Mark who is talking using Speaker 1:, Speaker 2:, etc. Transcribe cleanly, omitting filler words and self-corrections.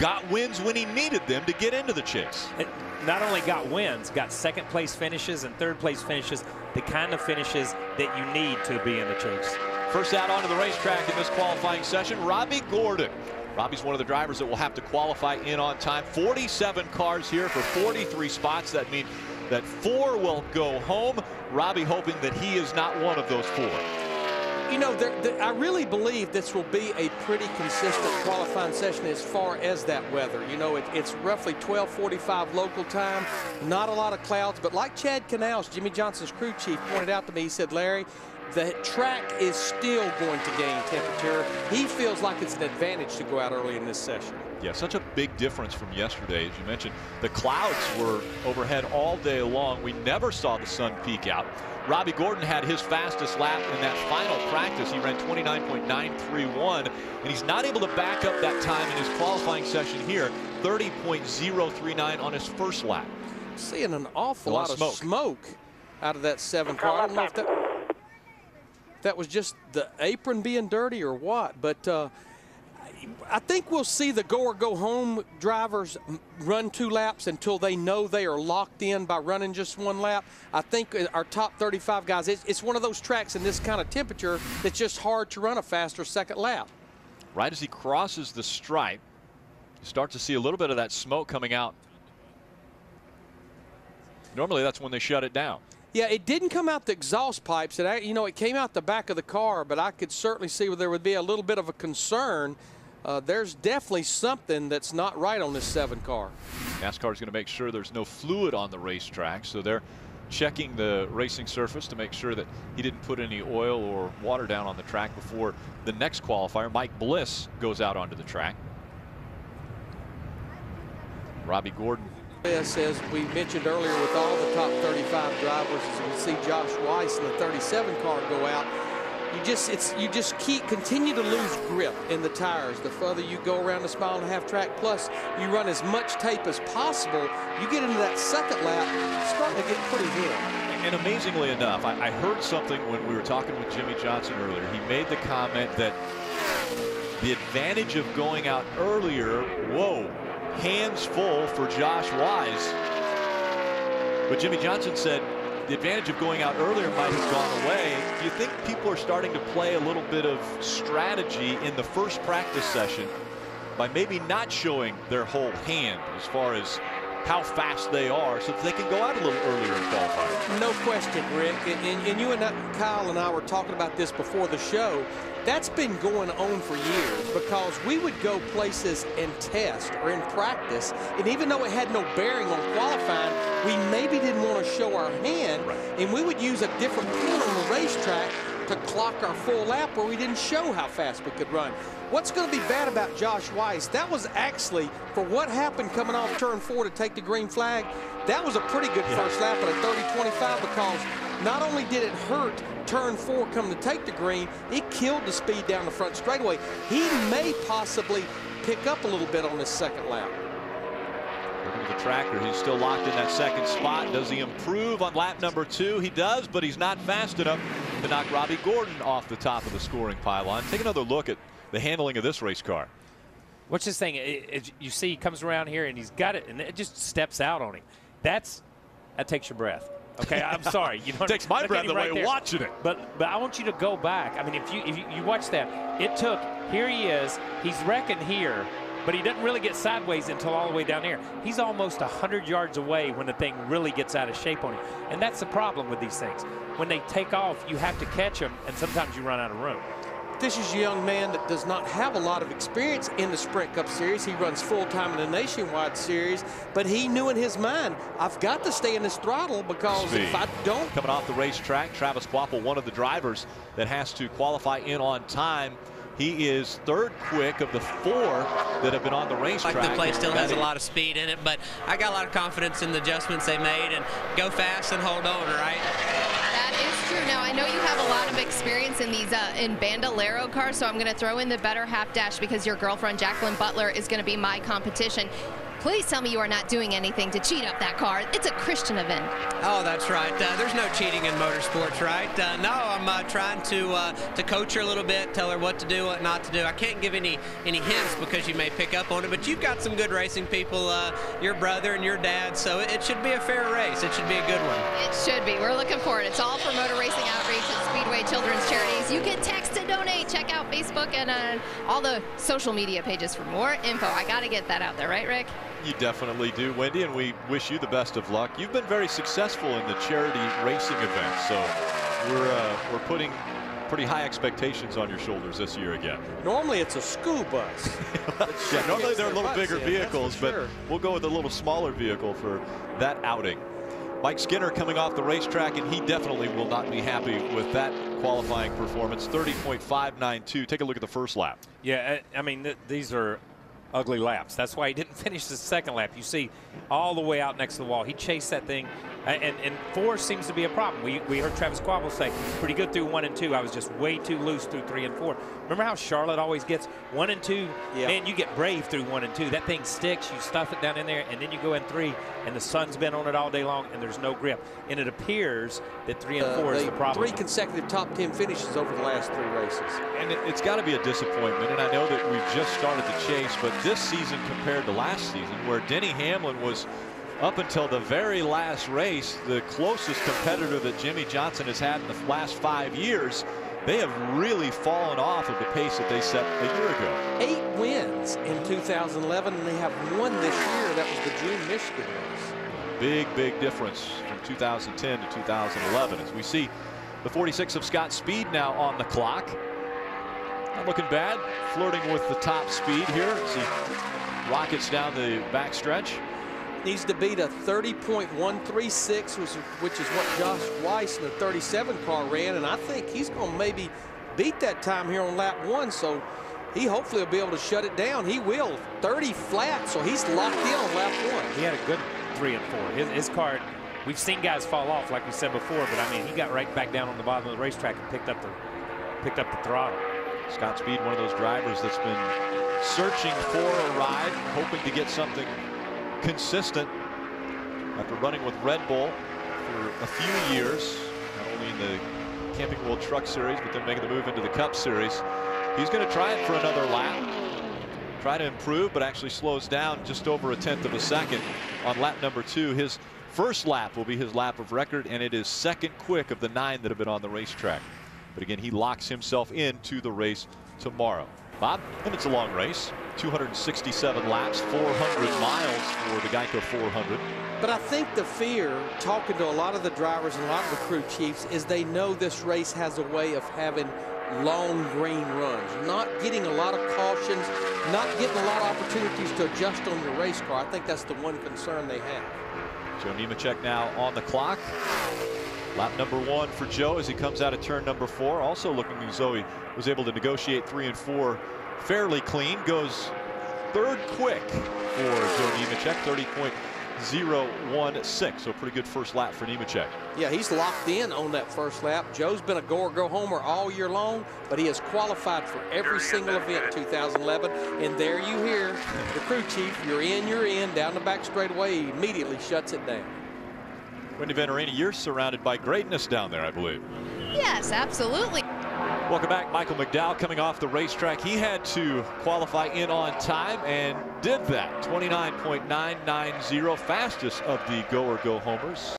Speaker 1: got wins when he needed them to get into the chase.
Speaker 2: It not only got wins, got second place finishes and third place finishes, the kind of finishes that you need to be in the chase.
Speaker 1: First out onto the racetrack in this qualifying session, Robbie Gordon. Robbie's one of the drivers that will have to qualify in on time. 47 cars here for 43 spots. That means that 4 will go home. Robbie hoping that he is not one of those 4.
Speaker 3: You know, I really believe this will be a pretty consistent qualifying session as far as that weather. You know, it's roughly 12:45 local time, not a lot of clouds, but like Chad Canals, Jimmy Johnson's crew chief, pointed out to me, he said, Larry, the track is still going to gain temperature. He feels like it's an advantage to go out early in this session.
Speaker 1: Yeah, such a big difference from yesterday. As you mentioned, the clouds were overhead all day long. We never saw the sun peek out. Robbie Gordon had his fastest lap in that final practice. He ran 29.931, and he's not able to back up that time in his qualifying session here, 30.039 on his first lap.
Speaker 3: Seeing an awful lot of smoke out of that 7 car. I don't know if that was just the apron being dirty or what, but I think we'll see the go or go home drivers run 2 laps until they know they are locked in by running just 1 lap. I think our top 35 guys, it's one of those tracks in this kind of temperature that's just hard to run a faster second lap.
Speaker 1: Right as he crosses the stripe, you start to see a little bit of that smoke coming out. Normally that's when they shut it down.
Speaker 3: Yeah, it didn't come out the exhaust pipes. You know, it came out the back of the car, but I could certainly see where there would be a little bit of a concern. There's definitely something that's not right on this 7 car.
Speaker 1: NASCAR is going to make sure there's no fluid on the racetrack, so they're checking the racing surface to make sure that he didn't put any oil or water down on the track before the next qualifier. Mike Bliss goes out onto the track. Robbie Gordon.
Speaker 3: As we mentioned earlier, with all the top 35 drivers, as you can see Josh Weiss in the 37 car go out, you just continue to lose grip in the tires the further you go around the mile-and-a-half track. Plus, you run as much tape as possible. You get into that second lap, it's starting to get pretty good.
Speaker 1: And amazingly enough, I heard something when we were talking with Jimmy Johnson earlier. He made the comment that the advantage of going out earlier, whoa, hands full for Josh Weiss. But Jimmy Johnson said the advantage of going out earlier might have gone away. Do you think people are starting to play a little bit of strategy in the first practice session by maybe not showing their whole hand as far as how fast they are so that they can go out a little earlier in qualifying?
Speaker 3: No question, Rick. And you and Kyle and I were talking about this before the show. That's been going on for years because we would go places and test or in practice, and even though it had no bearing on qualifying, we maybe didn't want to show our hand, and we would use a different pin on the racetrack to clock our full lap where we didn't show how fast we could run. What's going to be bad about Josh Weiss, that was actually, for what happened coming off turn 4 to take the green flag, that was a pretty good first lap at a 30.25 because not only did it hurt turn 4 come to take the green, it killed the speed down the front straightaway. He may possibly pick up a little bit on this second lap.
Speaker 1: Looking at the tracker, he's still locked in that second spot. Does he improve on lap number 2? He does, but he's not fast enough to knock Robbie Gordon off the top of the scoring pylon. Take another look at the handling of this race car.
Speaker 2: What's this thing? You see, he comes around here and he's got it, and it just steps out on him. That takes your breath. Okay, I'm sorry. You know,
Speaker 1: takes my breath away watching it.
Speaker 2: But I want you to go back. I mean, if you watch that, it took. Here he is. He's wrecking here, but he doesn't really get sideways until all the way down here. He's almost 100 yards away when the thing really gets out of shape on him, and that's the problem with these things. When they take off, you have to catch them, and sometimes you run out of room.
Speaker 3: This is a young man that does not have a lot of experience in the Sprint Cup Series. He runs full-time in the Nationwide Series, but he knew in his mind, I've got to stay in this throttle because if I don't...
Speaker 1: Coming off the racetrack, Travis Quapple, one of the drivers that has to qualify in on time. He is third quick of the 4 that have been on the racetrack.
Speaker 4: Like the play still has a lot of speed in it, but I got a lot of confidence in the adjustments they made, and go fast and hold on, right?
Speaker 5: That is true. Now, I know you have a lot of experience in these in Bandolero cars, so I'm going to throw in the better half dash because your girlfriend, Jacqueline Butler, is going to be my competition. Please tell me you are not doing anything to cheat up that car. It's a Christian event.
Speaker 4: Oh, that's right. There's no cheating in motorsports, right? No, I'm trying to coach her a little bit, tell her what to do, what not to do. I can't give any hints because you may pick up on it, but you've got some good racing people, your brother and your dad, so it should be a fair race. It should be a good one.
Speaker 5: It should be. We're looking forward. It's all for motor racing outreach and Speedway Children's Charities. You can text to donate. Check out Facebook and all the social media pages for more info. I got to get that out there, right, Rick?
Speaker 1: You definitely do, Wendy, and we wish you the best of luck. You've been very successful in the charity racing events, so we're putting pretty high expectations on your shoulders this year again.
Speaker 3: Normally it's a school bus.
Speaker 1: Yeah, normally they're a little bigger
Speaker 3: in,
Speaker 1: vehicles, but
Speaker 3: sure.
Speaker 1: we'll go with a little smaller vehicle for that outing. Mike Skinner coming off the racetrack, and he definitely will not be happy with that qualifying performance. 30.592. Take a look at the first lap.
Speaker 2: Yeah, I mean, these are ugly laps. That's why he didn't finish the second lap. You see all the way out next to the wall. He chased that thing, and 4 seems to be a problem. We heard Travis Quabble say, pretty good through 1 and 2. I was just way too loose through 3 and 4. Remember how Charlotte always gets 1 and 2?
Speaker 3: Yeah.
Speaker 2: Man, you get brave through 1 and 2. That thing sticks. You stuff it down in there, and then you go in 3, and the sun's been on it all day long, and there's no grip. And it appears that 3 and 4 is the problem.
Speaker 3: 3 consecutive top 10 finishes over the last 3 races.
Speaker 1: And it's got to be a disappointment, and I know that we've just started the chase, but this season compared to last season, where Denny Hamlin was up until the very last race the closest competitor that Jimmy Johnson has had in the last 5 years, they have really fallen off of the pace that they set a year ago.
Speaker 3: 8 wins in 2011, and they have 1 this year. That was the June Michigan race.
Speaker 1: Big difference from 2010 to 2011 as we see the 46 of Scott Speed now on the clock. Not looking bad, flirting with the top speed here as he rockets down the backstretch.
Speaker 3: Needs to beat a 30.136, which is what Josh Weiss in the 37 car ran, and I think he's going to maybe beat that time here on lap 1, so he hopefully will be able to shut it down. He will. 30 flat, so he's locked in on lap 1.
Speaker 2: He had a good 3 and 4. His car, we've seen guys fall off like we said before, but I mean, he got right back down on the bottom of the racetrack and picked up the throttle.
Speaker 1: Scott Speed, one of those drivers that's been searching for a ride, hoping to get something consistent after running with Red Bull for a few years, not only in the Camping World Truck Series, but then making the move into the Cup Series. He's going to try it for another lap, try to improve, but actually slows down just over 1/10 of a second on lap number 2. His first lap will be his lap of record, and it is second quick of the 9 that have been on the racetrack. But again, he locks himself into the race tomorrow. Bob, and it's a long race, 267 laps, 400 miles for the Geico 400.
Speaker 3: But I think the fear, talking to a lot of the drivers and a lot of the crew chiefs, is they know this race has a way of having long green runs, not getting a lot of cautions, not getting a lot of opportunities to adjust on your race car. I think that's the one concern they have.
Speaker 1: Joe Nemechek now on the clock. Lap number 1 for Joe as he comes out of turn number 4. Also looking as though he was able to negotiate 3 and 4 fairly clean. Goes 3rd quick for Joe Nemechek, 30.016. So pretty good first lap for Nemechek.
Speaker 3: Yeah, he's locked in on that first lap. Joe's been a go or go homer all year long, but he has qualified for every single event in 2011. And there you hear the crew chief, you're in, down the back straightaway, he immediately shuts it down.
Speaker 1: Wendy Venturini, you're surrounded by greatness down there, I believe.
Speaker 5: Yes, absolutely.
Speaker 1: Welcome back. Michael McDowell coming off the racetrack. He had to qualify in on time and did that. 29.990, fastest of the go or go homers.